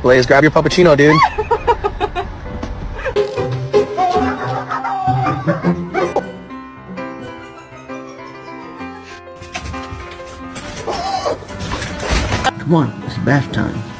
Blaze, grab your puppuccino, dude. Come on, it's bath time.